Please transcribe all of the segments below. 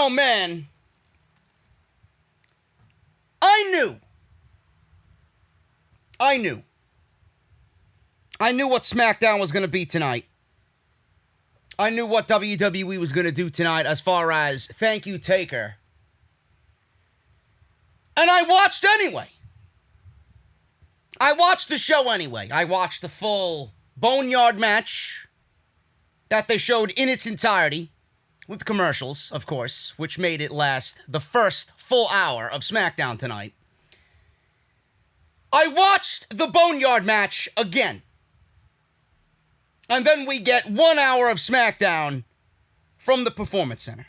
oh man, I knew what SmackDown was going to be tonight. I knew what WWE was going to do tonight as far as thank you, Taker. And I watched anyway. I watched the show anyway. I watched the full Boneyard match that they showed in its entirety, with commercials, of course, which made it last the first full hour of SmackDown tonight. I watched the Boneyard match again. And then we get 1 hour of SmackDown from the Performance Center.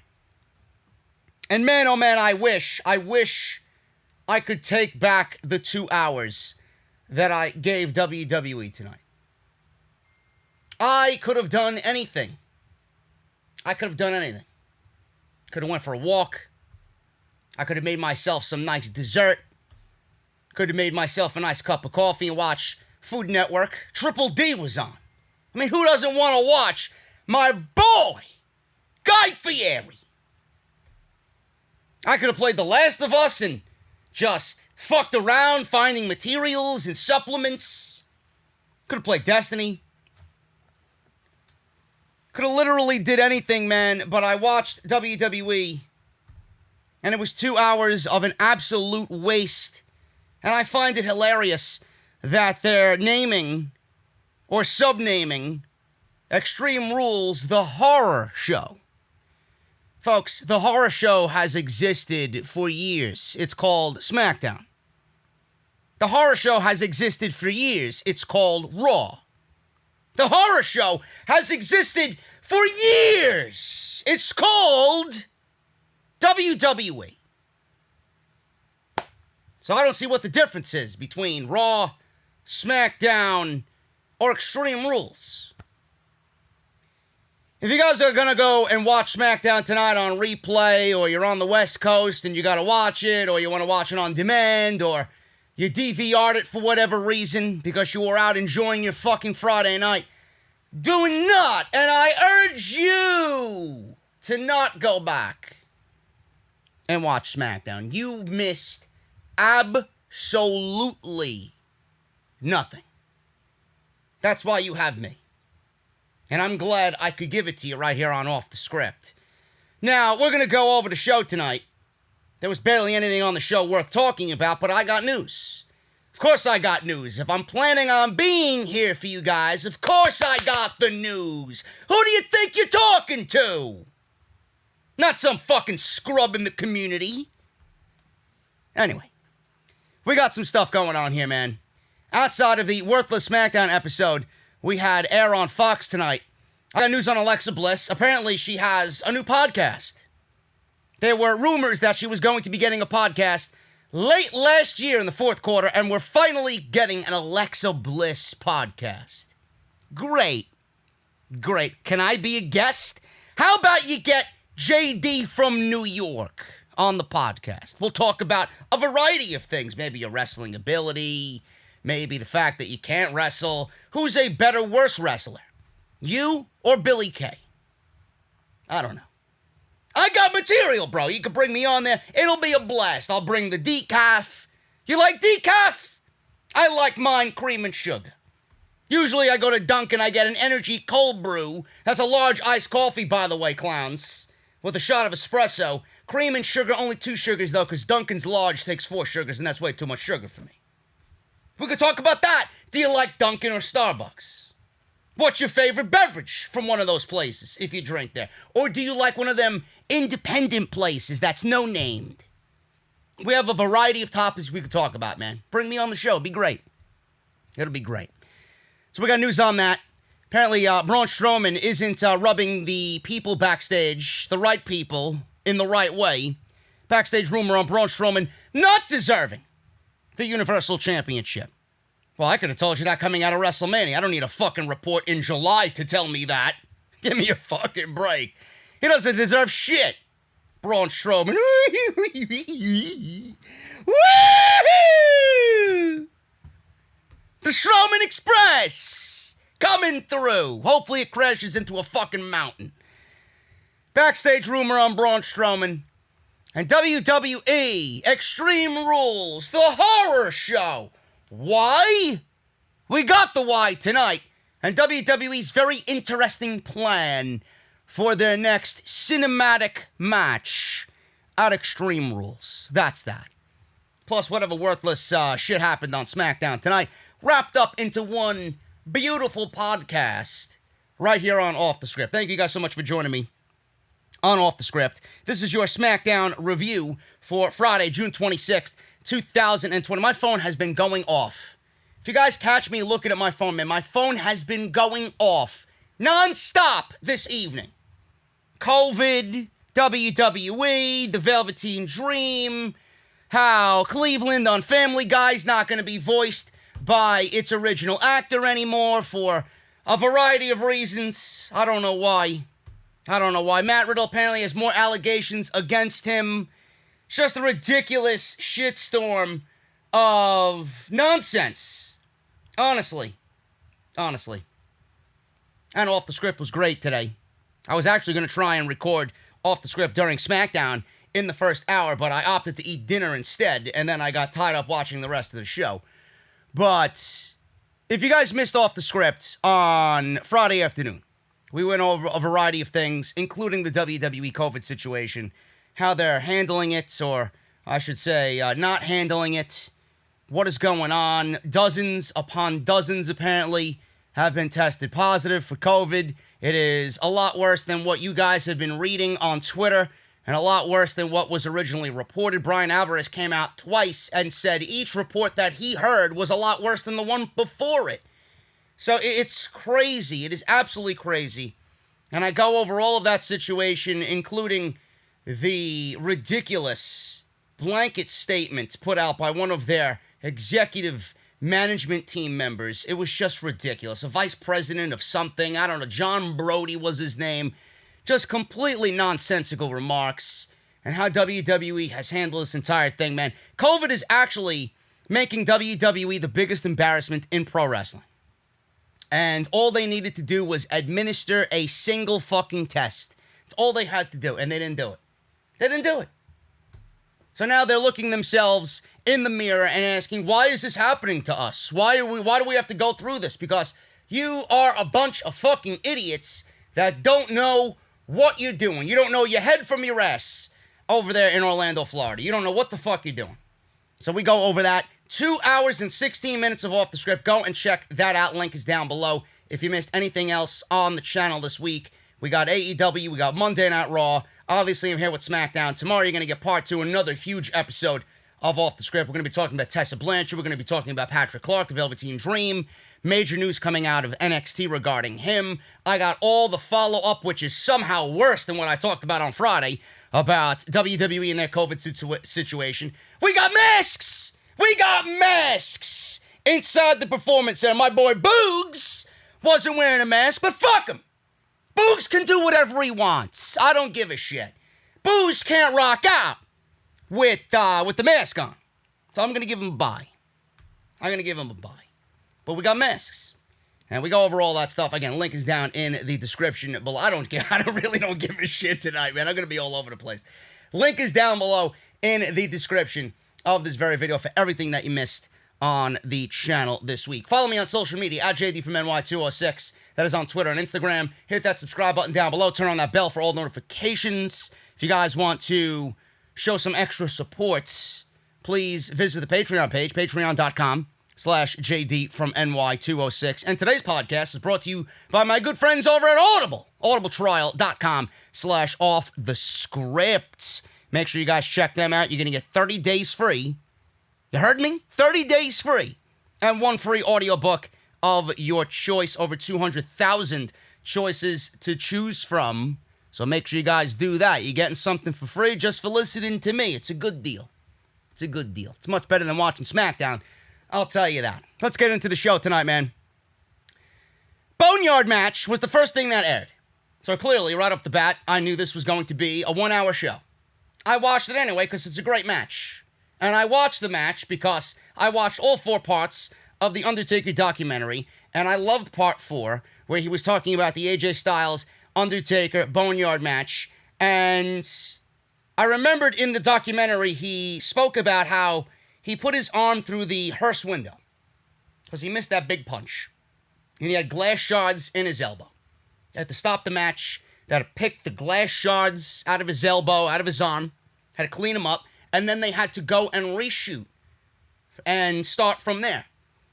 And man, oh man, I wish I could take back the 2 hours that I gave WWE tonight. I could have done anything. Could have went for a walk. I could have made myself some nice dessert. Could have made myself a nice cup of coffee and watch Food Network. Triple D was on. I mean, who doesn't want to watch my boy, Guy Fieri? I could have played The Last of Us and just fucked around finding materials and supplements. Could have played Destiny. Could have literally did anything, man, but I watched WWE, and it was 2 hours of an absolute waste. And I find it hilarious that they're naming or subnaming Extreme Rules the Horror Show. Folks, the Horror Show has existed for years. It's called SmackDown. The Horror Show has existed for years. It's called Raw. The Horror Show has existed for years. It's called WWE. So I don't see what the difference is between Raw, SmackDown, or Extreme Rules. If you guys are going to go and watch SmackDown tonight on replay, or you're on the West Coast and you got to watch it, or you want to watch it on demand, or you DVR'd it for whatever reason because you were out enjoying your fucking Friday night, do not, and I urge you to not go back and watch SmackDown. You missed absolutely nothing. That's why you have me. And I'm glad I could give it to you right here on Off the Script. Now, we're going to go over the show tonight. There was barely anything on the show worth talking about, but I got news. Of course I got news. If I'm planning on being here for you guys, of course I got the news. Who do you think you're talking to? Not some fucking scrub in the community. Anyway, we got some stuff going on here, man. Outside of the Worthless SmackDown episode we had air on Fox tonight, I got news on Alexa Bliss. Apparently, she has a new podcast. There were rumors that she was going to be getting a podcast late last year in the fourth quarter, and we're finally getting an Alexa Bliss podcast. Great. Can I be a guest? How about you get JD from New York on the podcast? We'll talk about a variety of things. Maybe your wrestling ability, maybe the fact that you can't wrestle. Who's a better, worse wrestler? You or Billy Kay? I don't know. I got material, bro. You can bring me on there. It'll be a blast. I'll bring the decaf. You like decaf? I like mine cream and sugar. Usually I go to Dunkin', I get an energy cold brew. That's a large iced coffee, by the way, clowns. With a shot of espresso. Cream and sugar, only 2 sugars, though, because Dunkin's large takes 4 sugars, and that's way too much sugar for me. We could talk about that. Do you like Dunkin' or Starbucks? What's your favorite beverage from one of those places, if you drink there? Or do you like one of them independent places that's no-named? We have a variety of topics we could talk about, man. Bring me on the show. It'd be great. It'll be great. So we got news on that. Apparently, Braun Strowman isn't rubbing the people backstage, the right people, in the right way. Backstage rumor on Braun Strowman not deserving the Universal Championship. Well, I could have told you that coming out of WrestleMania. I don't need a fucking report in July to tell me that. Give me a fucking break. He doesn't deserve shit. Braun Strowman. Woo-hoo! The Strowman Express coming through. Hopefully it crashes into a fucking mountain. Backstage rumor on Braun Strowman. And WWE Extreme Rules, the horror show. Why? We got the why tonight. And WWE's very interesting plan for their next cinematic match at Extreme Rules. That's that. Plus, whatever worthless shit happened on SmackDown tonight, wrapped up into one beautiful podcast right here on Off the Script. Thank you guys so much for joining me on Off the Script. This is your SmackDown review for Friday, June 26th, 2020. My phone has been going off. If you guys catch me looking at my phone, man, my phone has been going off non-stop this evening. COVID, WWE, the Velveteen Dream, how Cleveland on Family Guy's not going to be voiced by its original actor anymore for a variety of reasons. I don't know why. Matt Riddle apparently has more allegations against him. It's just a ridiculous shitstorm of nonsense. Honestly. And Off the Script was great today. I was actually going to try and record Off the Script during SmackDown in the first hour, but I opted to eat dinner instead, and then I got tied up watching the rest of the show. But if you guys missed Off the Script on Friday afternoon, we went over a variety of things, including the WWE COVID situation, how they're handling it, or I should say, not handling it, what is going on. Dozens upon dozens, apparently, have been tested positive for COVID. It is a lot worse than what you guys have been reading on Twitter, and a lot worse than what was originally reported. Brian Alvarez came out twice and said each report that he heard was a lot worse than the one before it. So it's crazy. It is absolutely crazy. And I go over all of that situation, including the ridiculous blanket statement put out by one of their executive management team members. It was just ridiculous. A vice president of something, I don't know, John Brody was his name. Just completely nonsensical remarks. And how WWE has handled this entire thing, man. COVID is actually making WWE the biggest embarrassment in pro wrestling. And all they needed to do was administer a single fucking test. It's all they had to do, and they didn't do it. So now they're looking themselves in the mirror and asking, why is this happening to us? Why do we have to go through this? Because you are a bunch of fucking idiots that don't know what you're doing. You don't know your head from your ass over there in Orlando, Florida. You don't know what the fuck you're doing. So we go over that. 2 hours and 16 minutes of Off the Script. Go and check that out. Link is down below. If you missed anything else on the channel this week, we got AEW, we got Monday Night Raw. Obviously, I'm here with SmackDown. Tomorrow, you're going to get part 2, another huge episode of Off the Script. We're going to be talking about Tessa Blanchard. We're going to be talking about Patrick Clark, the Velveteen Dream. Major news coming out of NXT regarding him. I got all the follow-up, which is somehow worse than what I talked about on Friday, about WWE and their COVID situation. We got masks! Inside the Performance Center. My boy Boogs wasn't wearing a mask, but fuck him. Boogs can do whatever he wants. I don't give a shit. Boogs can't rock out with the mask on. So I'm going to give him a bye. But we got masks. And we go over all that stuff. Again, link is down in the description below. I really don't give a shit tonight, man. I'm going to be all over the place. Link is down below in the description of this very video for everything that you missed on the channel this week. Follow me on social media at JD from NY206. That is on Twitter and Instagram. Hit that subscribe button down below. Turn on that bell for all notifications. If you guys want to show some extra support, please visit the Patreon page, patreon.com/JD from NY206. And today's podcast is brought to you by my good friends over at Audible, audibletrial.com/offthescript. Make sure you guys check them out. You're going to get 30 days free. You heard me? 30 days free. And one free audiobook of your choice. Over 200,000 choices to choose from. So make sure you guys do that. You're getting something for free just for listening to me. It's a good deal. It's much better than watching SmackDown. I'll tell you that. Let's get into the show tonight, man. Boneyard match was the first thing that aired. So clearly, right off the bat, I knew this was going to be a 1-hour show. I watched it anyway because it's a great match. And I watched the match because I watched all 4 parts of the Undertaker documentary, and I loved part 4, where he was talking about the AJ Styles Undertaker Boneyard match, And I remembered in the documentary, he spoke about how he put his arm through the hearse window because he missed that big punch. And he had glass shards in his elbow. They had to stop the match. They had to pick the glass shards out of his elbow, out of his arm. Had to clean them up. And then they had to go and reshoot and start from there.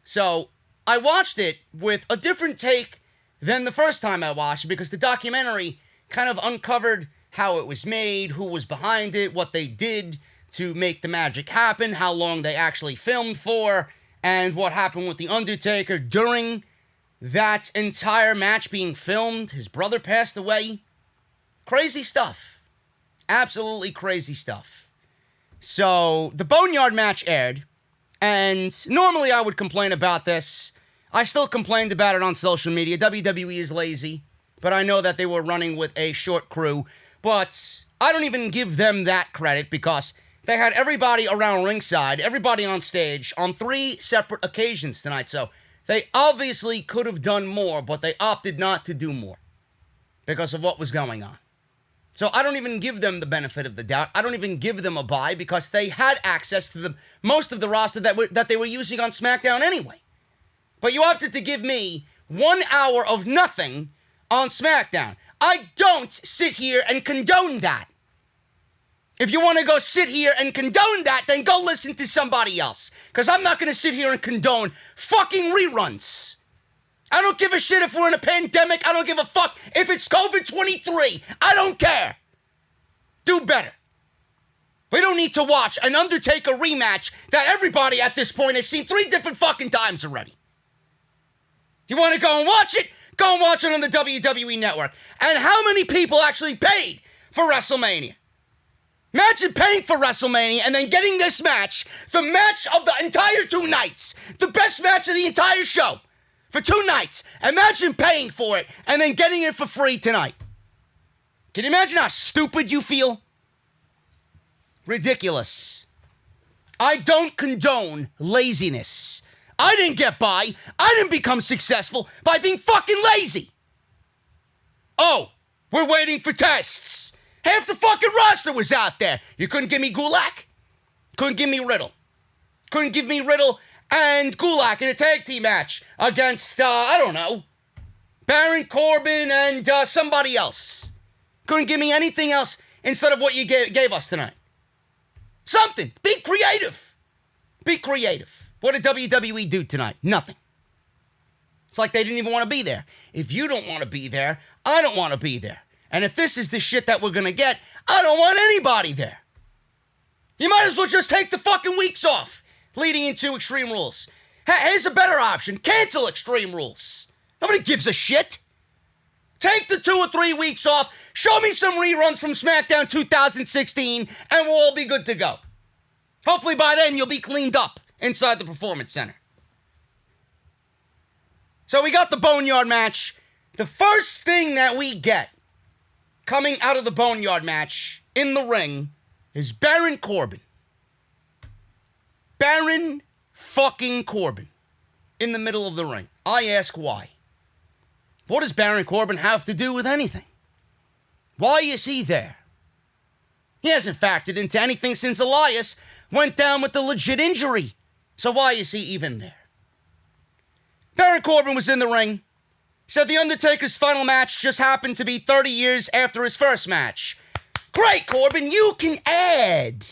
So I watched it with a different take than the first time I watched it because the documentary kind of uncovered how it was made, who was behind it, what they did to make the magic happen, how long they actually filmed for, and what happened with The Undertaker during that entire match being filmed. His brother passed away. Crazy stuff. Absolutely crazy stuff. So, the Boneyard match aired, and normally I would complain about this. I still complained about it on social media. WWE is lazy, but I know that they were running with a short crew. But I don't even give them that credit because they had everybody around ringside, everybody on stage on 3 separate occasions tonight. So they obviously could have done more, but they opted not to do more because of what was going on. So I don't even give them the benefit of the doubt. I don't even give them a bye because they had access to most of the roster that they were using on SmackDown anyway. But you opted to give me 1 hour of nothing on SmackDown. I don't sit here and condone that. If you want to go sit here and condone that, then go listen to somebody else. Because I'm not going to sit here and condone fucking reruns. I don't give a shit if we're in a pandemic. I don't give a fuck if it's COVID-23. I don't care. Do better. We don't need to watch an Undertaker rematch that everybody at this point has seen 3 different fucking times already. You want to go and watch it? Go and watch it on the WWE Network. And how many people actually paid for WrestleMania? Imagine paying for WrestleMania and then getting this match, the match of the entire 2 nights, the best match of the entire show for 2 nights. Imagine paying for it and then getting it for free tonight. Can you imagine how stupid you feel? Ridiculous. I don't condone laziness. I didn't get by. I didn't become successful by being fucking lazy. Oh, we're waiting for tests. Half the fucking roster was out there. You couldn't give me Gulak. Couldn't give me Riddle. Couldn't give me Riddle and Gulak in a tag team match against, I don't know, Baron Corbin and somebody else. Couldn't give me anything else instead of what you gave us tonight. Something. Be creative. Be creative. What did WWE do tonight? Nothing. It's like they didn't even want to be there. If you don't want to be there, I don't want to be there. And if this is the shit that we're going to get, I don't want anybody there. You might as well just take the fucking weeks off leading into Extreme Rules. Here's a better option. Cancel Extreme Rules. Nobody gives a shit. Take the 2 or 3 weeks off. Show me some reruns from SmackDown 2016 and we'll all be good to go. Hopefully by then you'll be cleaned up inside the Performance Center. So we got the Boneyard match. The first thing that we get coming out of the Boneyard match in the ring is Baron Corbin. Baron fucking Corbin in the middle of the ring. I ask why. What does Baron Corbin have to do with anything? Why is he there? He hasn't factored into anything since Elias went down with a legit injury. So why is he even there? Baron Corbin was in the ring. Said The Undertaker's final match just happened to be 30 years after his first match. Great, Corbin, you can add.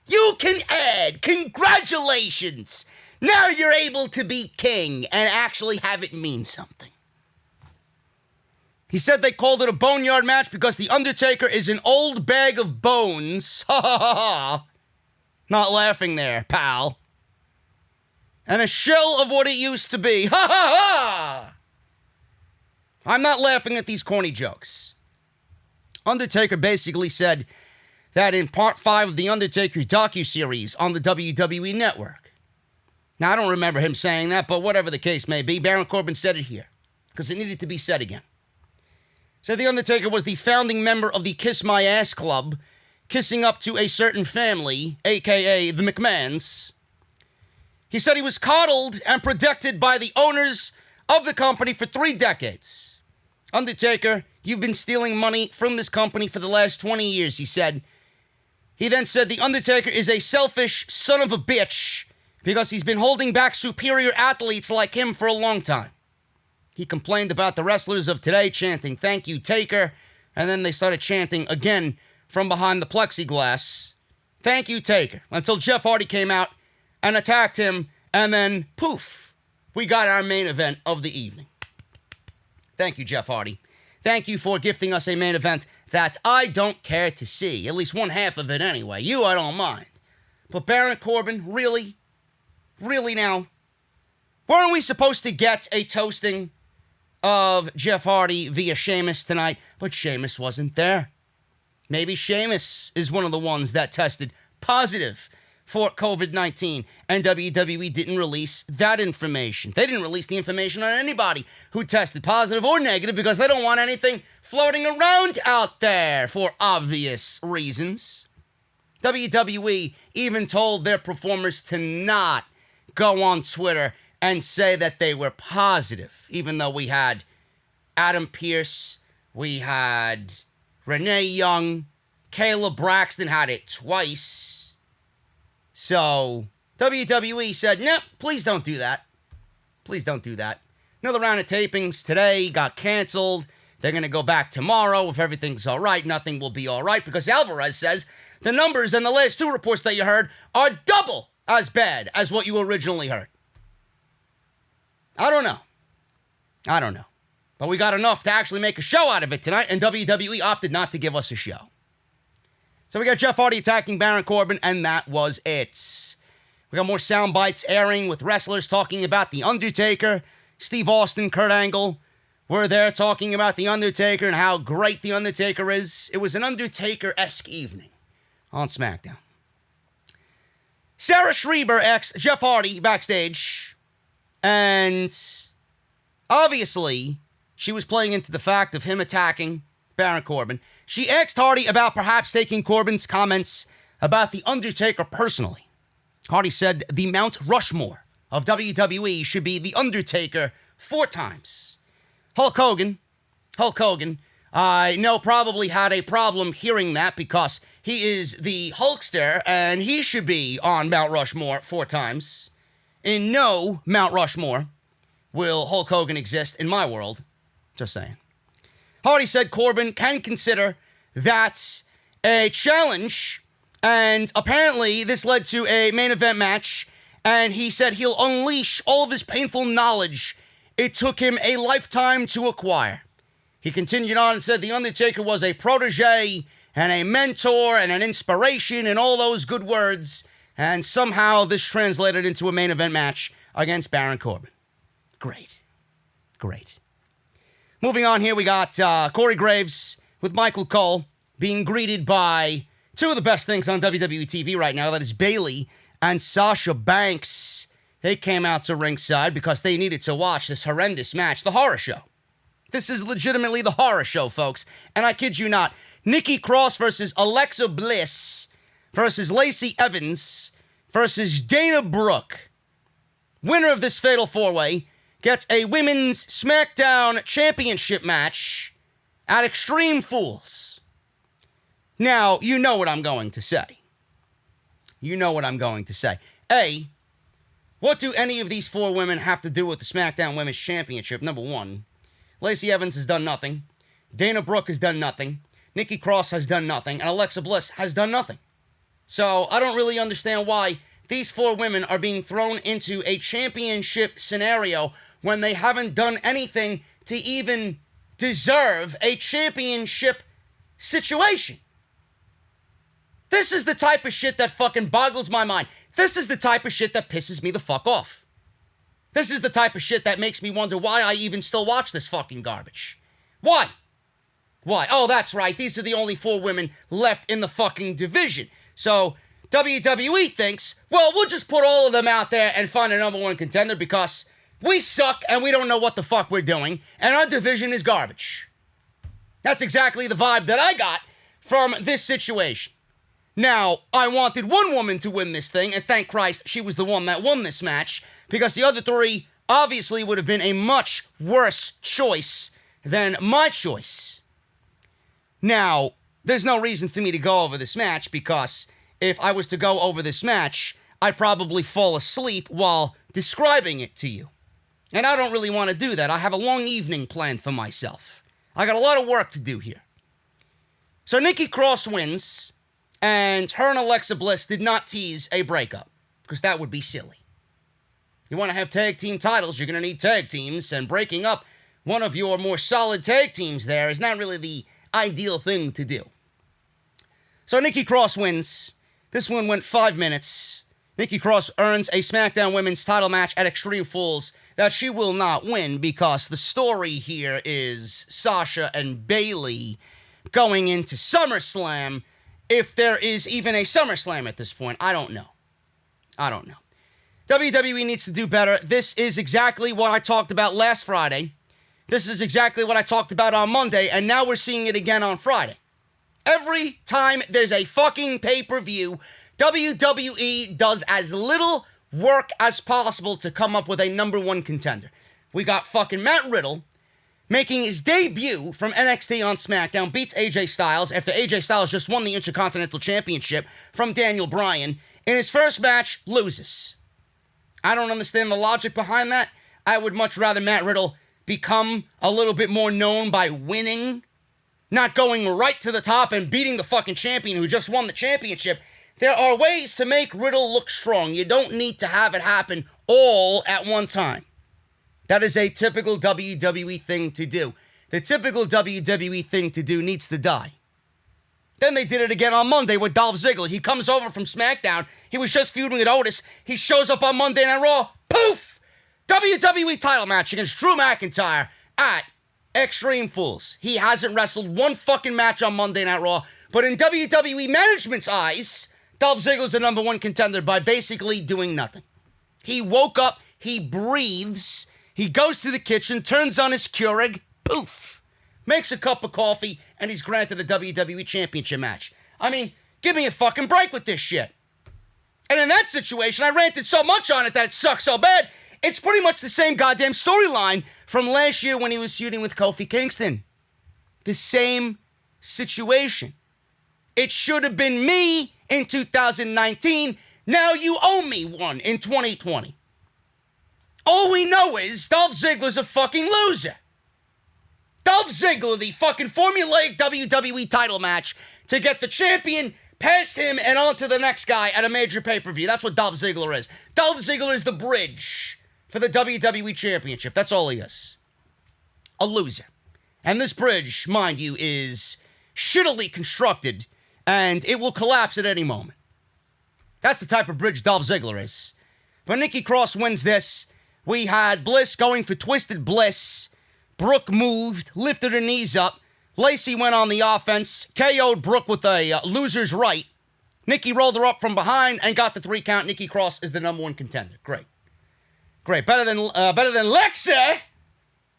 You can add. Congratulations. Now you're able to be king and actually have it mean something. He said they called it a Boneyard match because The Undertaker is an old bag of bones. Ha ha ha ha. Not laughing there, pal. And a shell of what it used to be. Ha ha ha! I'm not laughing at these corny jokes. Undertaker basically said that in part 5 of the Undertaker docuseries on the WWE Network. Now, I don't remember him saying that, but whatever the case may be, Baron Corbin said it here because it needed to be said again. Said The Undertaker was the founding member of the Kiss My Ass Club, kissing up to a certain family, a.k.a. the McMahons. He said he was coddled and protected by the owners of the company for 3 decades. Undertaker, You've been stealing money from this company for the last 20 years, he said. He then said The Undertaker is a selfish son of a bitch because he's been holding back superior athletes like him for a long time. He complained about the wrestlers of today chanting, "Thank you, Taker," and then they started chanting again from behind the plexiglass, "Thank you, Taker," until Jeff Hardy came out and attacked him, and then, poof, we got our main event of the evening. Thank you, Jeff Hardy. Thank you for gifting us a main event that I don't care to see. At least one half of it anyway. You, I don't mind. But Baron Corbin, really? Really now? Weren't we supposed to get a toasting of Jeff Hardy via Sheamus tonight? But Sheamus wasn't there. Maybe Sheamus is one of the ones that tested positive for COVID-19, and WWE didn't release that information. They didn't release the information on anybody who tested positive or negative because they don't want anything floating around out there for obvious reasons. WWE even told their performers to not go on Twitter and say that they were positive, even though we had Adam Pearce, we had Renee Young, Kayla Braxton had it twice. So, WWE said, "No, please don't do that. Please don't do that." Another round of tapings today got canceled. They're going to go back tomorrow. If everything's all right, nothing will be all right, because Alvarez says the numbers in the last two reports that you heard are double as bad as what you originally heard. I don't know. But we got enough to actually make a show out of it tonight, and WWE opted not to give us a show. So we got Jeff Hardy attacking Baron Corbin, and that was it. We got more sound bites airing with wrestlers talking about The Undertaker. Steve Austin, Kurt Angle were there talking about The Undertaker and how great The Undertaker is. It was an Undertaker-esque evening on SmackDown. Sarah Schreiber asked Jeff Hardy backstage, and obviously she was playing into the fact of him attacking Baron Corbin. She asked Hardy about perhaps taking Corbin's comments about The Undertaker personally. Hardy said the Mount Rushmore of WWE should be The Undertaker 4 times. Hulk Hogan, I know probably had a problem hearing that because he is the Hulkster and he should be on Mount Rushmore 4 times. In no Mount Rushmore will Hulk Hogan exist in my world. Just saying. Hardy said Corbin can consider that a challenge, and apparently this led to a main event match, and he said he'll unleash all of his painful knowledge it took him a lifetime to acquire. He continued on and said The Undertaker was a protege and a mentor and an inspiration and all those good words, and somehow this translated into a main event match against Baron Corbin. Great. Moving on here, we got Corey Graves with Michael Cole being greeted by two of the best things on WWE TV right now. That is Bayley and Sasha Banks. They came out to ringside because they needed to watch this horrendous match, the horror show. This is legitimately the horror show, folks. And I kid you not, Nikki Cross versus Alexa Bliss versus Lacey Evans versus Dana Brooke. Winner of this fatal 4-way gets a Women's SmackDown Championship match at Extreme Fools. Now, you know what I'm going to say. A, what do any of these 4 women have to do with the SmackDown Women's Championship? Number 1, Lacey Evans has done nothing. Dana Brooke has done nothing. Nikki Cross has done nothing. And Alexa Bliss has done nothing. So I don't really understand why these 4 women are being thrown into a championship scenario when they haven't done anything to even deserve a championship situation. This is the type of shit that fucking boggles my mind. This is the type of shit that pisses me the fuck off. This is the type of shit that makes me wonder why I even still watch this fucking garbage. Why? Oh, that's right. These are the only 4 women left in the fucking division. So WWE thinks, well, we'll just put all of them out there and find a number 1 contender because we suck and we don't know what the fuck we're doing, and our division is garbage. That's exactly the vibe that I got from this situation. Now, I wanted one woman to win this thing, and thank Christ she was the one that won this match, because the other 3 obviously would have been a much worse choice than my choice. Now, there's no reason for me to go over this match because if I was to go over this match, I'd probably fall asleep while describing it to you. And I don't really want to do that. I have a long evening planned for myself. I got a lot of work to do here. So Nikki Cross wins, and her and Alexa Bliss did not tease a breakup, because that would be silly. You want to have tag team titles, you're going to need tag teams, and breaking up one of your more solid tag teams there is not really the ideal thing to do. So Nikki Cross wins. This one went 5 minutes. Nikki Cross earns a SmackDown Women's title match at Extreme Falls that she will not win because the story here is Sasha and Bayley going into SummerSlam. If there is even a SummerSlam at this point, I don't know. WWE needs to do better. This is exactly what I talked about last Friday. This is exactly what I talked about on Monday, and now we're seeing it again on Friday. Every time there's a fucking pay-per-view, WWE does as little work as possible to come up with a number one contender. We got fucking Matt Riddle making his debut from NXT on SmackDown, beats AJ Styles after AJ Styles just won the Intercontinental Championship from Daniel Bryan. In his first match, loses. I don't understand the logic behind that. I would much rather Matt Riddle become a little bit more known by winning, not going right to the top and beating the fucking champion who just won the championship. There are ways to make Riddle look strong. You don't need to have it happen all at one time. That is a typical WWE thing to do. The typical WWE thing to do needs to die. Then they did it again on Monday with Dolph Ziggler. He comes over from SmackDown. He was just feuding with Otis. He shows up on Monday Night Raw. Poof! WWE title match against Drew McIntyre at Extreme Fools. He hasn't wrestled one fucking match on Monday Night Raw, but in WWE management's eyes, Dolph Ziggler's the number one contender by basically doing nothing. He woke up, he breathes, he goes to the kitchen, turns on his Keurig, poof, makes a cup of coffee, and he's granted a WWE Championship match. I mean, give me a fucking break with this shit. And in that situation, I ranted so much on it that it sucks so bad, it's pretty much the same goddamn storyline from last year when he was feuding with Kofi Kingston. The same situation. It should have been me in 2019. Now you owe me one in 2020. All we know is Dolph Ziggler's a fucking loser. Dolph Ziggler, the fucking formulaic WWE title match to get the champion past him and on to the next guy at a major pay-per-view. That's what Dolph Ziggler is. Dolph Ziggler is the bridge for the WWE Championship. That's all he is. A loser. And this bridge, mind you, is shittily constructed, and it will collapse at any moment. That's the type of bridge Dolph Ziggler is. But Nikki Cross wins this. We had Bliss going for Twisted Bliss. Brooke moved, lifted her knees up. Lacey went on the offense, KO'd Brooke with a loser's right. Nikki rolled her up from behind and got the 3 count. Nikki Cross is the number one contender. Great. Better than Lexa.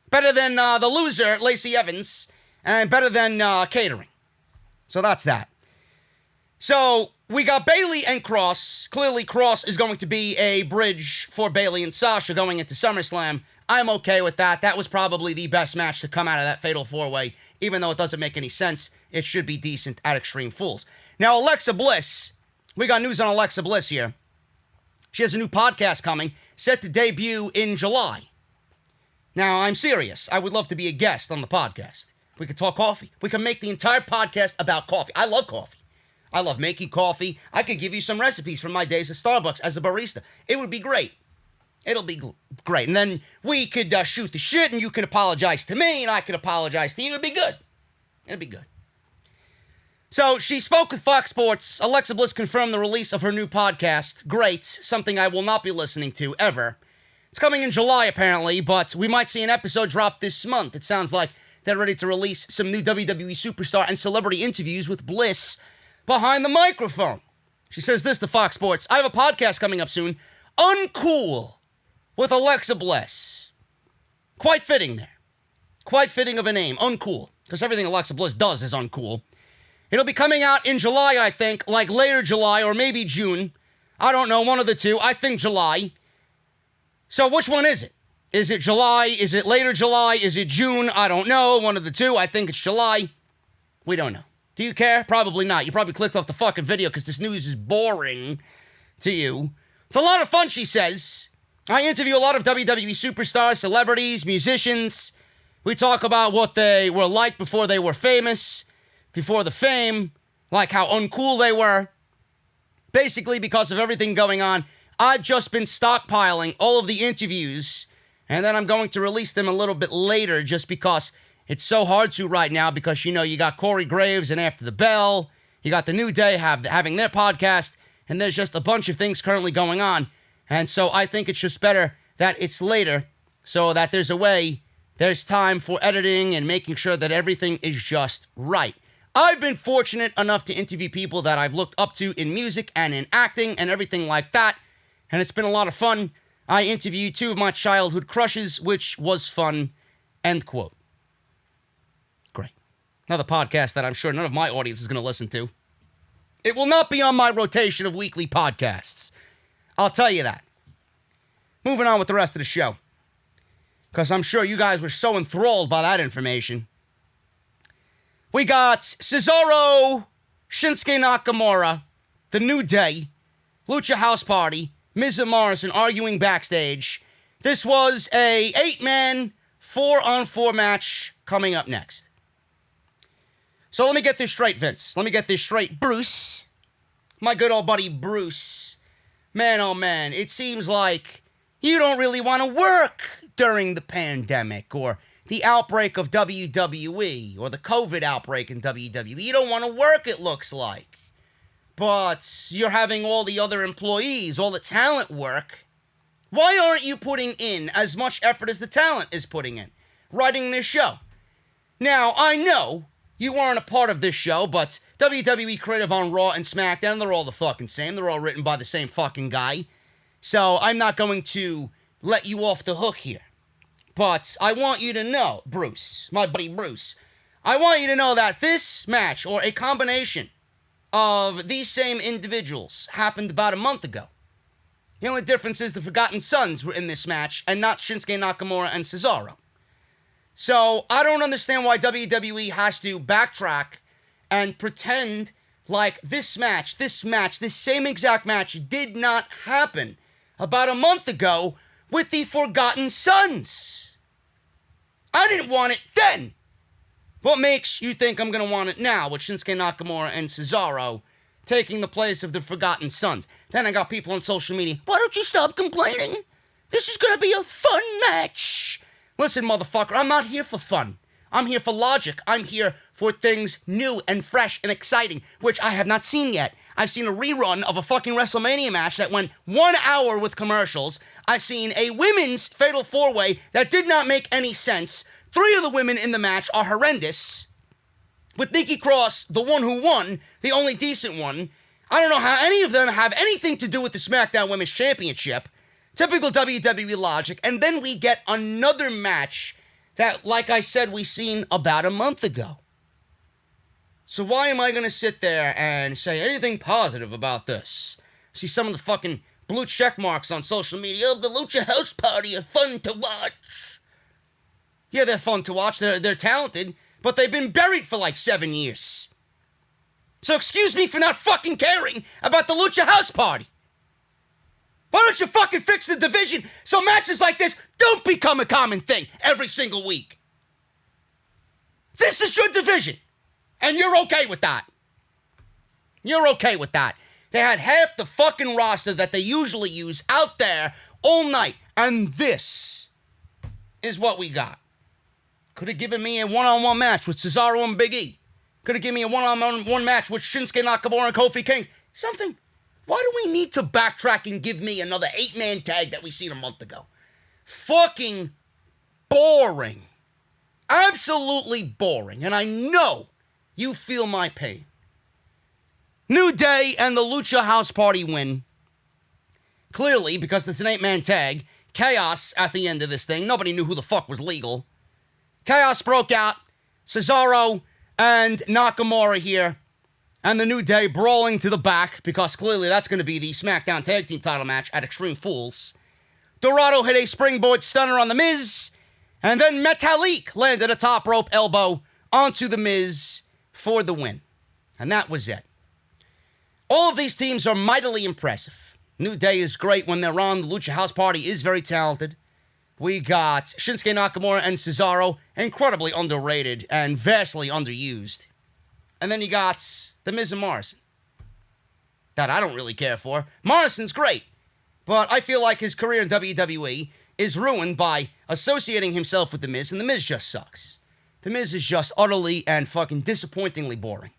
Better than the loser, Lacey Evans. And better than catering. So that's that. So we got Bayley and Cross. Clearly, Cross is going to be a bridge for Bayley and Sasha going into SummerSlam. I'm okay with that. That was probably the best match to come out of that Fatal 4-Way. Even though it doesn't make any sense, it should be decent at Extreme Fools. Now, Alexa Bliss. We got news on Alexa Bliss here. She has a new podcast coming, set to debut in July. Now, I'm serious. I would love to be a guest on the podcast. We could talk coffee. We can make the entire podcast about coffee. I love coffee. I love making coffee. I could give you some recipes from my days at Starbucks as a barista. It would be great. It'll be great. And then we could shoot the shit, and you can apologize to me, and I could apologize to you. It'd be good. It'd be good. So she spoke with Fox Sports. Alexa Bliss confirmed the release of her new podcast. Great. Something I will not be listening to ever. It's coming in July, apparently, but we might see an episode drop this month. It sounds like they're ready to release some new WWE superstar and celebrity interviews with Bliss behind the microphone. She says this to Fox Sports. I have a podcast coming up soon. Uncool with Alexa Bliss. Quite fitting there. Quite fitting of a name. Uncool. Because everything Alexa Bliss does is uncool. It'll be coming out in July, I think. Like later July or maybe June. I don't know. One of the two. I think July. So which one is it? Is it July? Is it later July? Is it June? I don't know. One of the two. I think it's July. We don't know. Do you care? Probably not. You probably clicked off the fucking video because this news is boring to you. It's a lot of fun, she says. I interview a lot of WWE superstars, celebrities, musicians. We talk about what they were like before they were famous, before the fame, like how uncool they were. Basically, because of everything going on, I've just been stockpiling all of the interviews, and then I'm going to release them a little bit later just because it's so hard to right now because, you know, you got Corey Graves and After the Bell, you got The New Day having their podcast, and there's just a bunch of things currently going on. And so I think it's just better that it's later so that there's time for editing and making sure that everything is just right. I've been fortunate enough to interview people that I've looked up to in music and in acting and everything like that, and it's been a lot of fun. I interviewed 2 of my childhood crushes, which was fun, end quote. Great. Another podcast that I'm sure none of my audience is going to listen to. It will not be on my rotation of weekly podcasts. I'll tell you that. Moving on with the rest of the show, because I'm sure you guys were so enthralled by that information. We got Cesaro, Shinsuke Nakamura, The New Day, Lucha House Party, Miz and Morrison arguing backstage. This was a 8-man, 4-on-4 match coming up next. So let me get this straight, Vince. Let me get this straight. Bruce, my good old buddy Bruce. Man, oh man, it seems like you don't really want to work during the pandemic or the outbreak of WWE or the COVID outbreak in WWE. You don't want to work, it looks like. But you're having all the other employees, all the talent work. Why aren't you putting in as much effort as the talent is putting in, writing this show? Now, I know you weren't a part of this show, but WWE creative on Raw and SmackDown, they're all the fucking same. They're all written by the same fucking guy. So I'm not going to let you off the hook here. But I want you to know, Bruce, my buddy Bruce, I want you to know that this match, or a combination of these same individuals, happened about a month ago. The only difference is the Forgotten Sons were in this match, and not Shinsuke Nakamura and Cesaro. So I don't understand why WWE has to backtrack and pretend like this same exact match did not happen about a month ago with the Forgotten Sons. I didn't want it then. What makes you think I'm going to want it now with Shinsuke Nakamura and Cesaro taking the place of the Forgotten Sons? Then I got people on social media, why don't you stop complaining? This is going to be a fun match. Listen, motherfucker, I'm not here for fun. I'm here for logic. I'm here for things new and fresh and exciting, which I have not seen yet. I've seen a rerun of a fucking WrestleMania match that went 1 hour with commercials. I've seen a women's fatal 4-way that did not make any sense. 3 of the women in the match are horrendous. With Nikki Cross, the one who won, the only decent one. I don't know how any of them have anything to do with the SmackDown Women's Championship. Typical WWE logic. And then we get another match that, like I said, we seen about a month ago. So why am I going to sit there and say anything positive about this? See some of the fucking blue check marks on social media. Oh, the Lucha House Party are fun to watch. Yeah, they're fun to watch. They're talented, but they've been buried for like 7 years. So excuse me for not fucking caring about the Lucha House Party. Why don't you fucking fix the division so matches like this don't become a common thing every single week? This is your division, and you're okay with that. You're okay with that. They had half the fucking roster that they usually use out there all night, and this is what we got. Could have given me a one-on-one match with Cesaro and Big E. Could have given me a one-on-one match with Shinsuke Nakamura and Kofi Kingston. Something. Why do we need to backtrack and give me another 8-man tag that we seen a month ago? Fucking boring. Absolutely boring. And I know you feel my pain. New Day and the Lucha House Party win. Clearly, because it's an 8-man tag. Chaos at the end of this thing. Nobody knew who the fuck was legal. Chaos broke out. Cesaro and Nakamura here. And the New Day brawling to the back, because clearly that's going to be the SmackDown Tag Team title match at Extreme Fools. Dorado hit a springboard stunner on The Miz, and then Metalik landed a top rope elbow onto The Miz for the win. And that was it. All of these teams are mightily impressive. New Day is great when they're on. The Lucha House Party is very talented. We got Shinsuke Nakamura and Cesaro, incredibly underrated and vastly underused. And then you got The Miz and Morrison, that I don't really care for. Morrison's great, but I feel like his career in WWE is ruined by associating himself with The Miz, and The Miz just sucks. The Miz is just utterly and fucking disappointingly boring.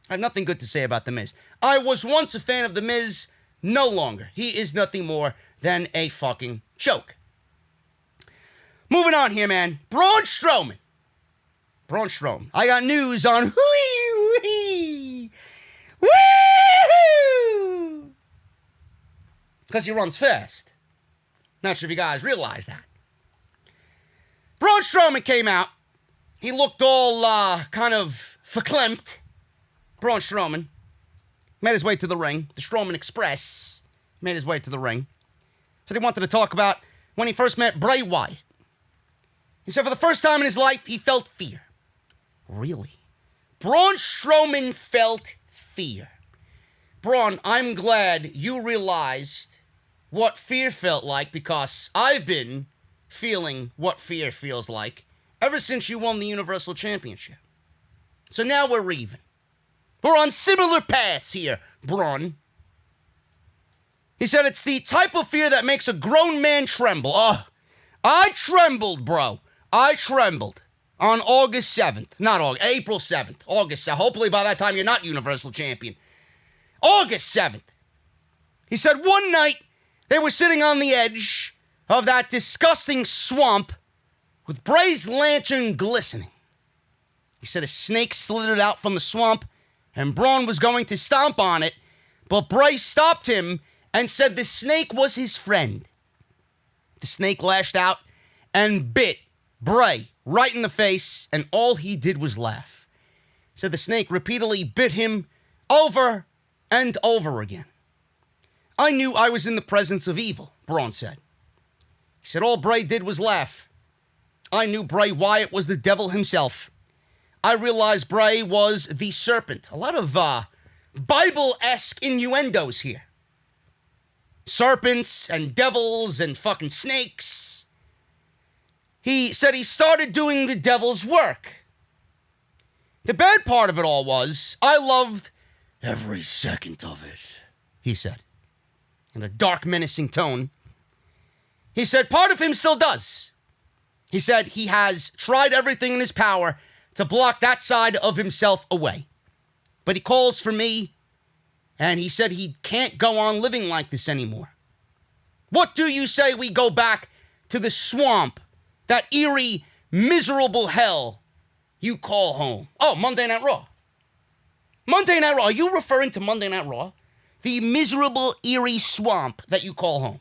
I have nothing good to say about The Miz. I was once a fan of The Miz, no longer. He is nothing more than a fucking joke. Moving on here, man. Braun Strowman. I got news on woo! Because he runs fast. Not sure if you guys realize that. Braun Strowman came out. He looked all kind of verklempt. Braun Strowman made his way to the ring. The Strowman Express made his way to the ring. Said he wanted to talk about when he first met Bray Wyatt. He said for the first time in his life, he felt fear. Really? Braun Strowman felt fear. Braun, I'm glad you realized what fear felt like, because I've been feeling what fear feels like ever since you won the Universal Championship. So now we're even. We're on similar paths here, Braun. He said it's the type of fear that makes a grown man tremble. Oh, I trembled, bro. I trembled on August 7th. Not August, April 7th. August 7th. Hopefully by that time you're not Universal Champion. August 7th. He said one night they were sitting on the edge of that disgusting swamp with Bray's lantern glistening. He said a snake slithered out from the swamp and Braun was going to stomp on it, but Bray stopped him and said the snake was his friend. The snake lashed out and bit Bray right in the face, and all he did was laugh. He said the snake repeatedly bit him over and over again. I knew I was in the presence of evil, Braun said. He said all Bray did was laugh. I knew Bray Wyatt was the devil himself. I realized Bray was the serpent. A lot of Bible-esque innuendos here. Serpents and devils and fucking snakes. He said he started doing the devil's work. The bad part of it all was, I loved every second of it, he said, in a dark, menacing tone. He said part of him still does. He said he has tried everything in his power to block that side of himself away. But he calls for me, and he said he can't go on living like this anymore. What do you say we go back to the swamp, that eerie, miserable hell you call home? Oh, Monday Night Raw. Monday Night Raw. Are you referring to Monday Night Raw? The miserable, eerie swamp that you call home.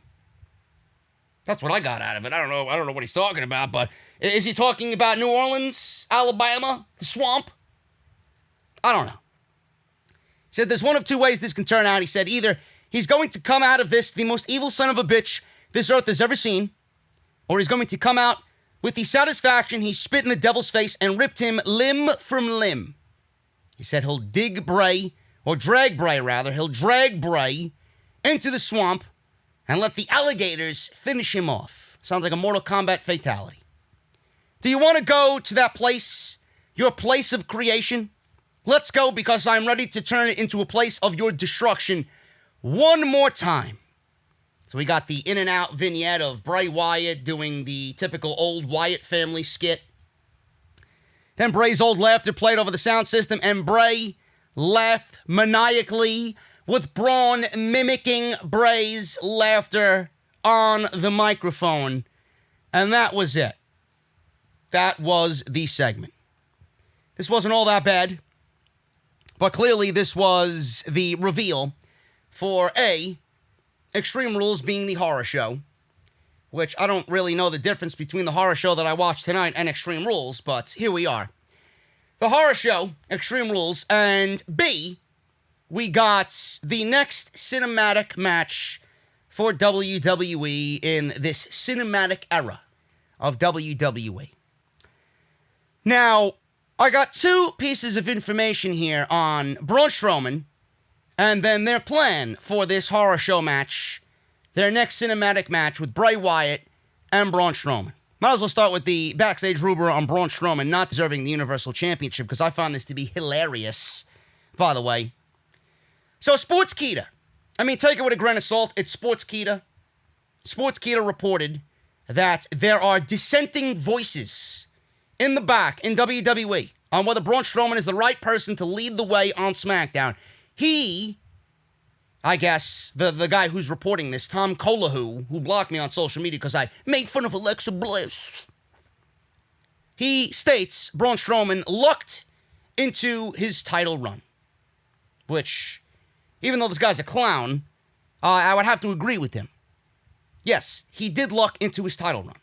That's what I got out of it. I don't know what he's talking about, but is he talking about New Orleans, Alabama, the swamp? I don't know. He said there's one of two ways this can turn out. He said either he's going to come out of this the most evil son of a bitch this earth has ever seen, or he's going to come out with the satisfaction he spit in the devil's face and ripped him limb from limb. He said he'll drag Bray into the swamp and let the alligators finish him off. Sounds like a Mortal Kombat fatality. Do you want to go to that place, your place of creation? Let's go, because I'm ready to turn it into a place of your destruction one more time. So we got the in and out vignette of Bray Wyatt doing the typical old Wyatt family skit. Then Bray's old laughter played over the sound system, and Bray laughed maniacally, with Braun mimicking Bray's laughter on the microphone. And that was it. That was the segment. This wasn't all that bad, but clearly this was the reveal for Extreme Rules being the horror show, which I don't really know the difference between the horror show that I watched tonight and Extreme Rules, but here we are. The horror show, Extreme Rules, and B, we got the next cinematic match for WWE in this cinematic era of WWE. Now, I got two pieces of information here on Braun Strowman and then their plan for this horror show match, their next cinematic match with Bray Wyatt and Braun Strowman. Might as well start with the backstage rumor on Braun Strowman not deserving the Universal Championship because I found this to be hilarious, by the way. So, Sportskeeda. I mean, take it with a grain of salt. It's Sportskeeda. Sportskeeda reported that there are dissenting voices in the back in WWE on whether Braun Strowman is the right person to lead the way on SmackDown. He, I guess, the guy who's reporting this, Tom Colahu, who blocked me on social media because I made fun of Alexa Bliss. He states Braun Strowman lucked into his title run, which, even though this guy's a clown, I would have to agree with him. Yes, he did luck into his title run.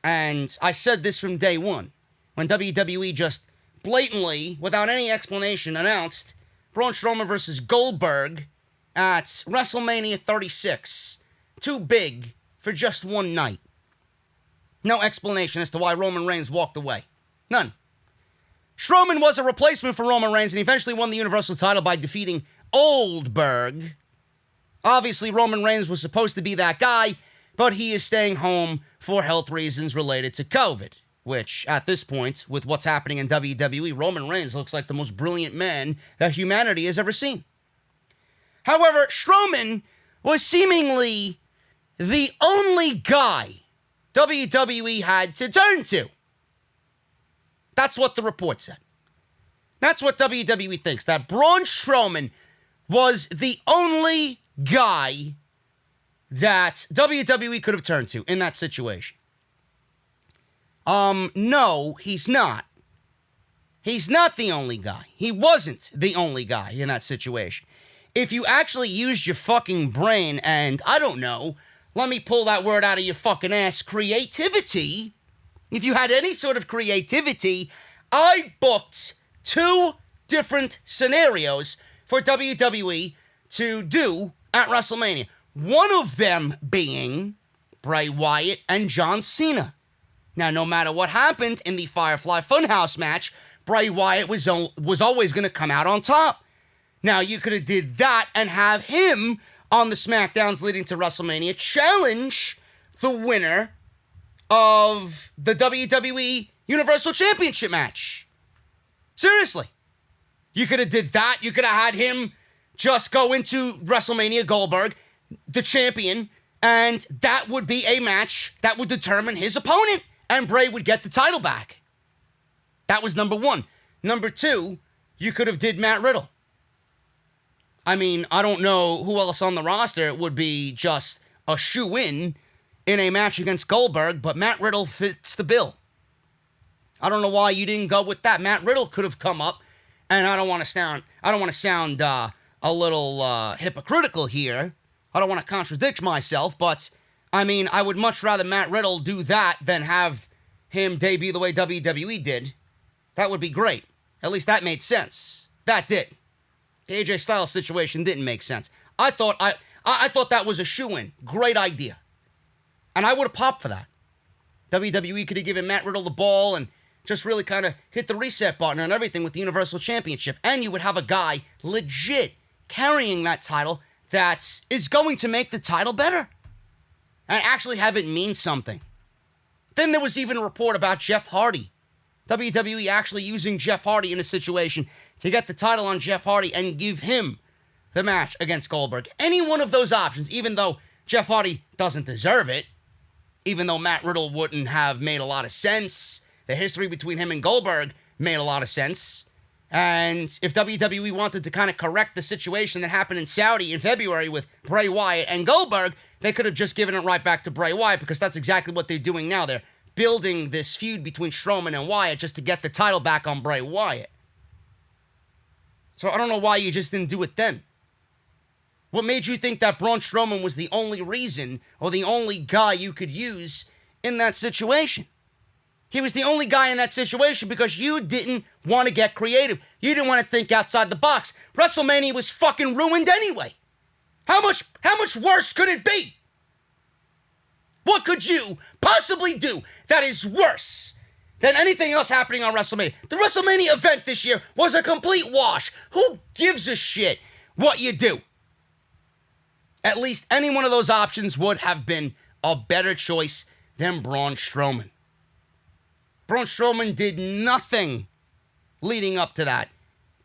And I said this from day one, when WWE just blatantly, without any explanation, announced Braun Strowman versus Goldberg at WrestleMania 36. Too big for just one night. No explanation as to why Roman Reigns walked away. None. Strowman was a replacement for Roman Reigns and eventually won the Universal title by defeating Goldberg. Obviously, Roman Reigns was supposed to be that guy, but he is staying home for health reasons related to COVID, which, at this point, with what's happening in WWE, Roman Reigns looks like the most brilliant man that humanity has ever seen. However, Strowman was seemingly the only guy WWE had to turn to. That's what the report said. That's what WWE thinks, that Braun Strowman was the only guy that WWE could have turned to in that situation. No, he's not. He's not the only guy. He wasn't the only guy in that situation. If you actually used your fucking brain and, I don't know, let me pull that word out of your fucking ass, creativity. If you had any sort of creativity, I booked two different scenarios for WWE to do at WrestleMania. One of them being Bray Wyatt and John Cena. Now, no matter what happened in the Firefly Funhouse match, Bray Wyatt was always going to come out on top. Now, you could have did that and have him on the SmackDowns leading to WrestleMania challenge the winner of the WWE Universal Championship match. Seriously. You could have did that. You could have had him just go into WrestleMania, Goldberg, the champion, and that would be a match that would determine his opponent, and Bray would get the title back. That was number one. Number two, you could have did Matt Riddle. I mean, I don't know who else on the roster would be just a shoo-in in a match against Goldberg, but Matt Riddle fits the bill. I don't know why you didn't go with that. Matt Riddle could have come up, and I don't want to sound a little hypocritical here. I don't want to contradict myself, but I mean, I would much rather Matt Riddle do that than have him debut the way WWE did. That would be great. At least that made sense. That did. The AJ Styles situation didn't make sense. I thought that was a shoo-in. Great idea. And I would have popped for that. WWE could have given Matt Riddle the ball and just really kind of hit the reset button on everything with the Universal Championship. And you would have a guy legit carrying that title that is going to make the title better. And actually have it mean something. Then there was even a report about Jeff Hardy. WWE actually using Jeff Hardy in a situation to get the title on Jeff Hardy and give him the match against Goldberg. Any one of those options, even though Jeff Hardy doesn't deserve it, even though Matt Riddle wouldn't have made a lot of sense, the history between him and Goldberg made a lot of sense. And if WWE wanted to kind of correct the situation that happened in Saudi in February with Bray Wyatt and Goldberg, they could have just given it right back to Bray Wyatt because that's exactly what they're doing now. They're building this feud between Strowman and Wyatt just to get the title back on Bray Wyatt. So I don't know why you just didn't do it then. What made you think that Braun Strowman was the only reason or the only guy you could use in that situation? He was the only guy in that situation because you didn't want to get creative. You didn't want to think outside the box. WrestleMania was fucking ruined anyway. How much worse could it be? What could you possibly do that is worse than anything else happening on WrestleMania. The WrestleMania event this year was a complete wash. Who gives a shit what you do? At least any one of those options would have been a better choice than Braun Strowman. Braun Strowman did nothing leading up to that.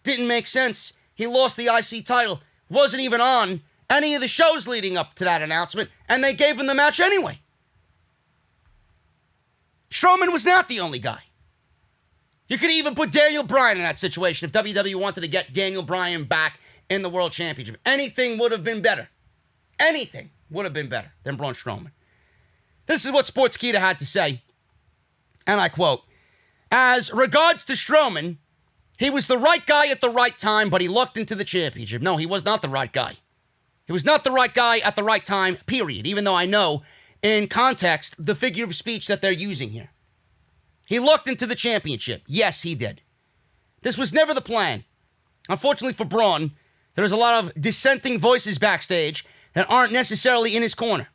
Didn't make sense. He lost the IC title. Wasn't even on any of the shows leading up to that announcement, and they gave him the match anyway. Strowman was not the only guy. You could even put Daniel Bryan in that situation if WWE wanted to get Daniel Bryan back in the World Championship. Anything would have been better. Anything would have been better than Braun Strowman. This is what Sportskeeda had to say, and I quote, "As regards to Strowman, he was the right guy at the right time, but he lucked into the championship." No, he was not the right guy. He was not the right guy at the right time, period, even though I know in context the figure of speech that they're using here. He lucked into the championship. Yes, he did. This was never the plan. Unfortunately for Braun, there's a lot of dissenting voices backstage that aren't necessarily in his corner.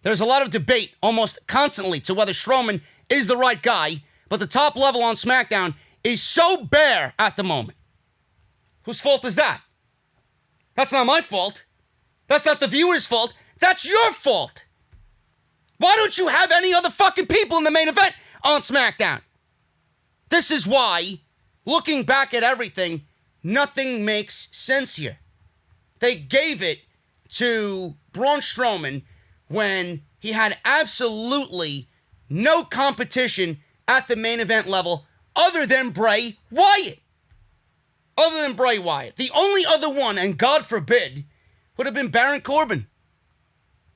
There's a lot of debate almost constantly to whether Strowman is the right guy, but the top level on SmackDown is so bare at the moment. Whose fault is that? That's not my fault. That's not the viewer's fault. That's your fault. Why don't you have any other fucking people in the main event on SmackDown? This is why, looking back at everything, nothing makes sense here. They gave it to Braun Strowman when he had absolutely no competition at the main event level other than Bray Wyatt. Other than Bray Wyatt. The only other one, and God forbid, would have been Baron Corbin.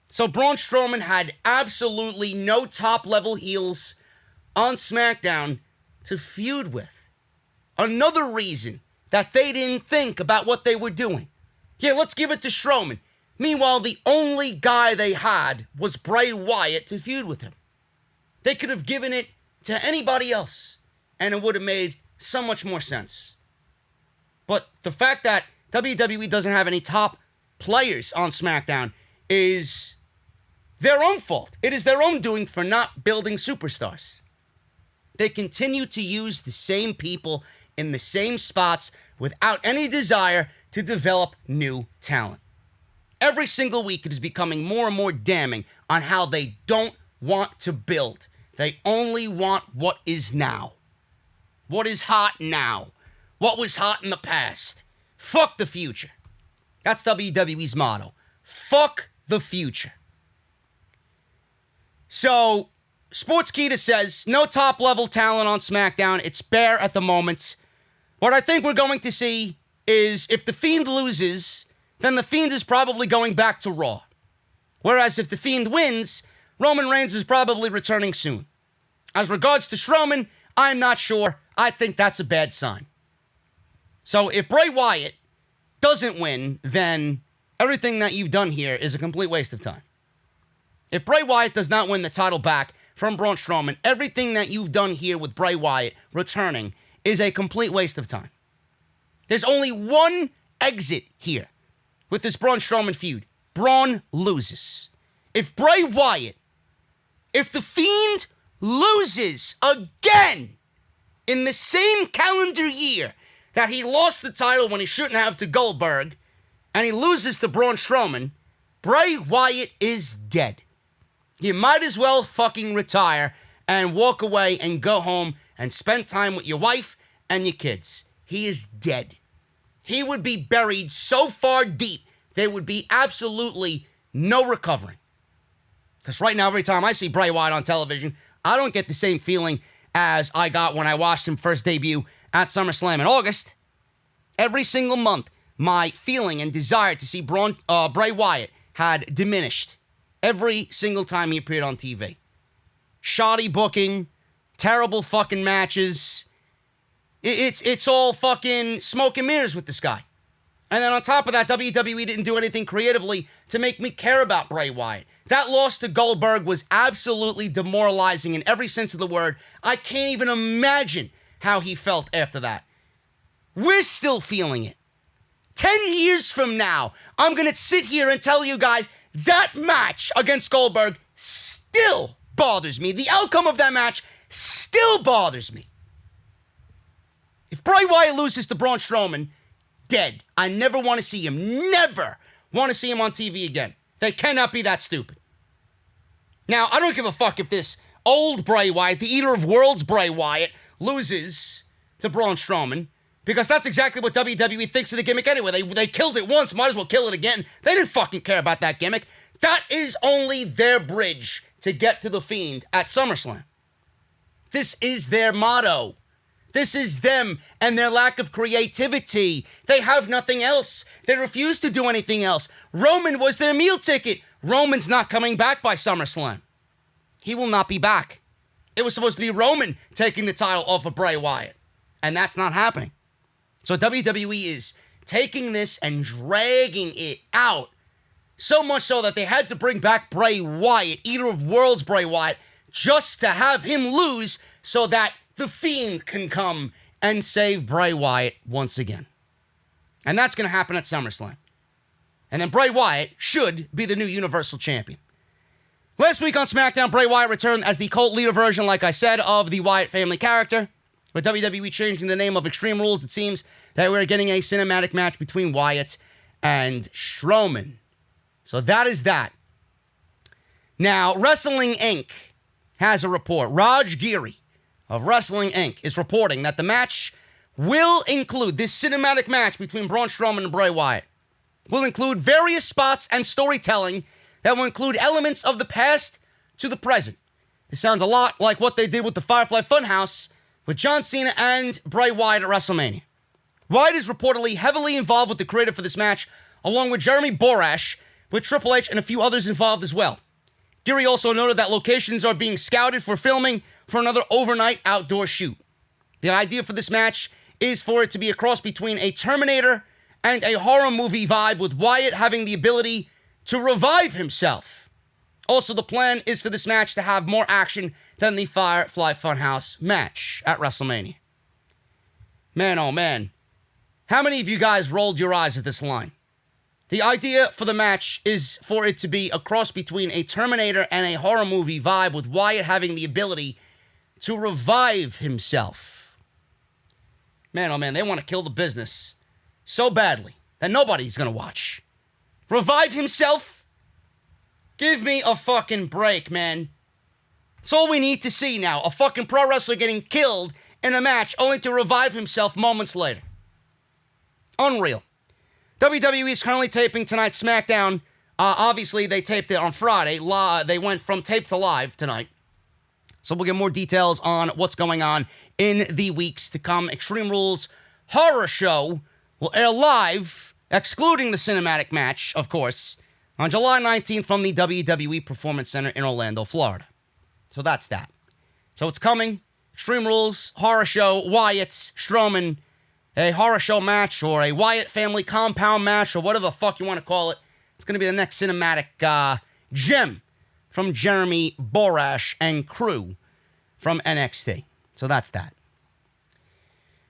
So Braun Strowman had absolutely no top-level heels on SmackDown to feud with. Another reason that they didn't think about what they were doing. Yeah, let's give it to Strowman. Meanwhile, the only guy they had was Bray Wyatt to feud with him. They could have given it to anybody else, and it would have made so much more sense. But the fact that WWE doesn't have any top players on SmackDown is their own fault. It is their own doing for not building superstars. They continue to use the same people in the same spots without any desire to develop new talent. Every single week it is becoming more and more damning on how they don't want to build. They only want what is now. What is hot now? What was hot in the past? Fuck the future. That's WWE's motto. Fuck the future. So, Sportskeeda says, no top-level talent on SmackDown. It's bare at the moment. What I think we're going to see is if The Fiend loses, then The Fiend is probably going back to Raw. Whereas if The Fiend wins, Roman Reigns is probably returning soon. As regards to Strowman, I'm not sure. I think that's a bad sign. So if Bray Wyatt doesn't win, then everything that you've done here is a complete waste of time. If Bray Wyatt does not win the title back from Braun Strowman, everything that you've done here with Bray Wyatt returning is a complete waste of time. There's only one exit here with this Braun Strowman feud. Braun loses. If Bray Wyatt, if The Fiend loses again in the same calendar year that he lost the title when he shouldn't have to Goldberg, and he loses to Braun Strowman, Bray Wyatt is dead. You might as well fucking retire and walk away and go home and spend time with your wife and your kids. He is dead. He would be buried so far deep, there would be absolutely no recovering. Because right now, every time I see Bray Wyatt on television, I don't get the same feeling as I got when I watched him first debut at SummerSlam in August. Every single month, my feeling and desire to see Bray Wyatt had diminished every single time he appeared on TV. Shoddy booking, terrible fucking matches. It's all fucking smoke and mirrors with this guy. And then on top of that, WWE didn't do anything creatively to make me care about Bray Wyatt. That loss to Goldberg was absolutely demoralizing in every sense of the word. I can't even imagine how he felt after that. We're still feeling it. 10 years from now, I'm going to sit here and tell you guys that match against Goldberg still bothers me. The outcome of that match still bothers me. If Bray Wyatt loses to Braun Strowman, dead. I never want to see him. Never want to see him on TV again. They cannot be that stupid. Now, I don't give a fuck if this old Bray Wyatt, the Eater of Worlds Bray Wyatt, loses to Braun Strowman, because that's exactly what WWE thinks of the gimmick anyway. They killed it once, might as well kill it again. They didn't fucking care about that gimmick. That is only their bridge to get to the Fiend at SummerSlam. This is their motto. This is them and their lack of creativity. They have nothing else. They refuse to do anything else. Roman was their meal ticket. Roman's not coming back by SummerSlam. He will not be back. It was supposed to be Roman taking the title off of Bray Wyatt. And that's not happening. So WWE is taking this and dragging it out. So much so that they had to bring back Bray Wyatt, Eater of Worlds Bray Wyatt, just to have him lose so that the Fiend can come and save Bray Wyatt once again. And that's going to happen at SummerSlam. And then Bray Wyatt should be the new Universal Champion. Last week on SmackDown, Bray Wyatt returned as the cult leader version, like I said, of the Wyatt family character. With WWE changing the name of Extreme Rules, it seems that we're getting a cinematic match between Wyatt and Strowman. So that is that. Now, Wrestling Inc. has a report. Raj Giri of Wrestling Inc. is reporting that the match will include, this cinematic match between Braun Strowman and Bray Wyatt, will include various spots and storytelling that will include elements of the past to the present. This sounds a lot like what they did with the Firefly Funhouse with John Cena and Bray Wyatt at WrestleMania. Wyatt is reportedly heavily involved with the creator for this match, along with Jeremy Borash, with Triple H and a few others involved as well. Geary also noted that locations are being scouted for filming for another overnight outdoor shoot. The idea for this match is for it to be a cross between a Terminator and a horror movie vibe, with Wyatt having the ability to revive himself. Also, the plan is for this match to have more action than the Firefly Funhouse match at WrestleMania. Man, oh man. How many of you guys rolled your eyes at this line? The idea for the match is for it to be a cross between a Terminator and a horror movie vibe, with Wyatt having the ability to revive himself. Man, oh man, they want to kill the business so badly that nobody's going to watch. Revive himself? Give me a fucking break, man. It's all we need to see now. A fucking pro wrestler getting killed in a match only to revive himself moments later. Unreal. WWE is currently taping tonight's SmackDown. Obviously, they taped it on Friday. They went from tape to live tonight. So we'll get more details on what's going on in the weeks to come. Extreme Rules Horror Show will air live, excluding the cinematic match, of course, on July 19th from the WWE Performance Center in Orlando, Florida. So that's that. So it's coming. Extreme Rules Horror Show, Wyatt, Strowman, a horror show match, or a Wyatt family compound match, or whatever the fuck you want to call it. It's going to be the next cinematic gem from Jeremy Borash and crew from NXT. So that's that.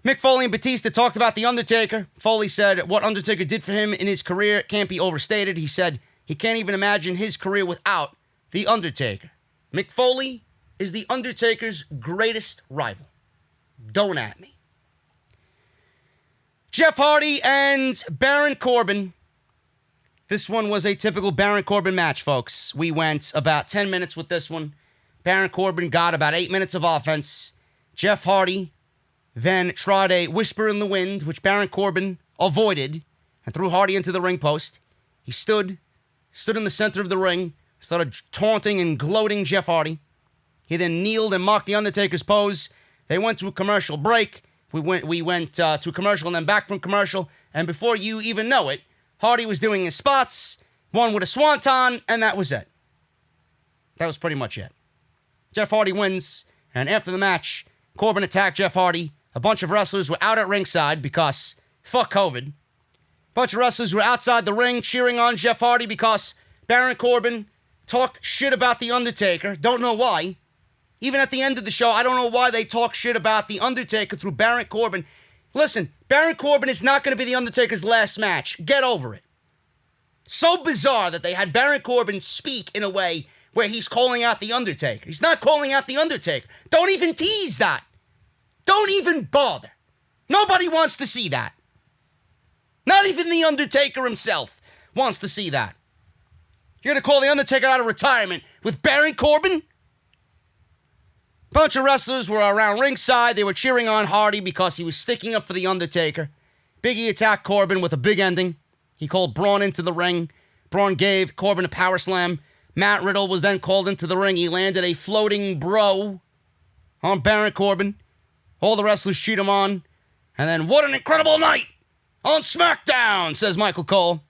Mick Foley and Batista talked about The Undertaker. Foley said what Undertaker did for him in his career can't be overstated. He said he can't even imagine his career without The Undertaker. Mick Foley is The Undertaker's greatest rival. Don't at me. Jeff Hardy and Baron Corbin. This one was a typical Baron Corbin match, folks. We went about 10 minutes with this one. Baron Corbin got about 8 minutes of offense. Jeff Hardy then tried a whisper in the wind, which Baron Corbin avoided, and threw Hardy into the ring post. He stood in the center of the ring, started taunting and gloating Jeff Hardy. He then kneeled and mocked The Undertaker's pose. They went to a commercial break. We went to commercial and then back from commercial. And before you even know it, Hardy was doing his spots, one with a swanton, and that was it. That was pretty much it. Jeff Hardy wins, and after the match, Corbin attacked Jeff Hardy. A bunch of wrestlers were out at ringside because fuck COVID. A bunch of wrestlers were outside the ring cheering on Jeff Hardy because Baron Corbin talked shit about The Undertaker. Don't know why. Even at the end of the show, I don't know why they talk shit about The Undertaker through Baron Corbin. Listen, Baron Corbin is not going to be The Undertaker's last match. Get over it. So bizarre that they had Baron Corbin speak in a way where he's calling out The Undertaker. He's not calling out The Undertaker. Don't even tease that. Don't even bother. Nobody wants to see that. Not even The Undertaker himself wants to see that. You're going to call The Undertaker out of retirement with Baron Corbin? Bunch of wrestlers were around ringside. They were cheering on Hardy because he was sticking up for The Undertaker. Big E attacked Corbin with a big ending. He called Braun into the ring. Braun gave Corbin a power slam. Matt Riddle was then called into the ring. He landed a floating bro on Baron Corbin. All the wrestlers cheered him on. And then, what an incredible night on SmackDown, says Michael Cole.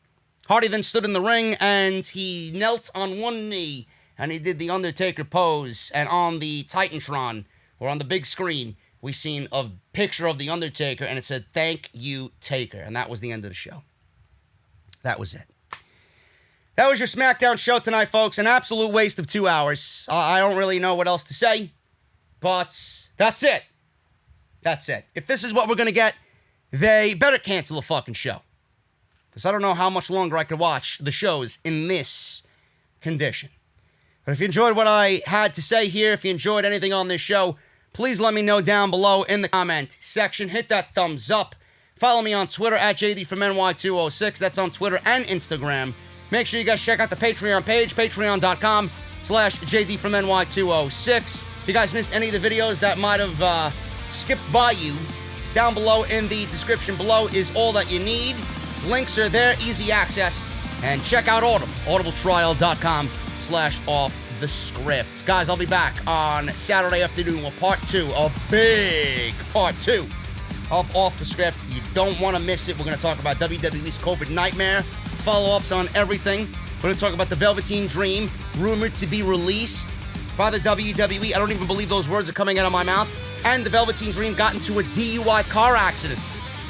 Hardy then stood in the ring and he knelt on one knee and he did the Undertaker pose. And on the Titantron, or on the big screen, we seen a picture of the Undertaker and it said, "Thank you, Taker." And that was the end of the show. That was it. That was your SmackDown show tonight, folks. An absolute waste of 2 hours. I don't really know what else to say, but that's it. That's it. If this is what we're going to get, they better cancel the fucking show. Because I don't know how much longer I could watch the shows in this condition. But if you enjoyed what I had to say here, if you enjoyed anything on this show, please let me know down below in the comment section. Hit that thumbs up. Follow me on Twitter at JD206. That's on Twitter and Instagram. Make sure you guys check out the Patreon page, patreon.com/JD206. If you guys missed any of the videos that might have skipped by you, down below in the description below is all that you need. Links are there, easy access. And check out Audible, audibletrial.com/offthescript. Guys, I'll be back on Saturday afternoon with part 2, a big part 2 of Off the Script. You don't want to miss it. We're going to talk about WWE's COVID Nightmare, follow-ups on everything. We're going to talk about the Velveteen Dream, rumored to be released by the WWE. I don't even believe those words are coming out of my mouth. And the Velveteen Dream got into a DUI car accident.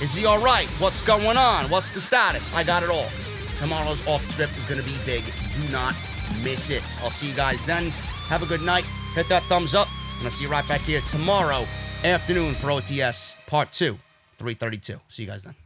Is he all right? What's going on? What's the status? I got it all. Tomorrow's Off the Script is going to be big. Do not miss it. I'll see you guys then. Have a good night. Hit that thumbs up. And I'll see you right back here tomorrow afternoon for OTS Part 2, 3:32. See you guys then.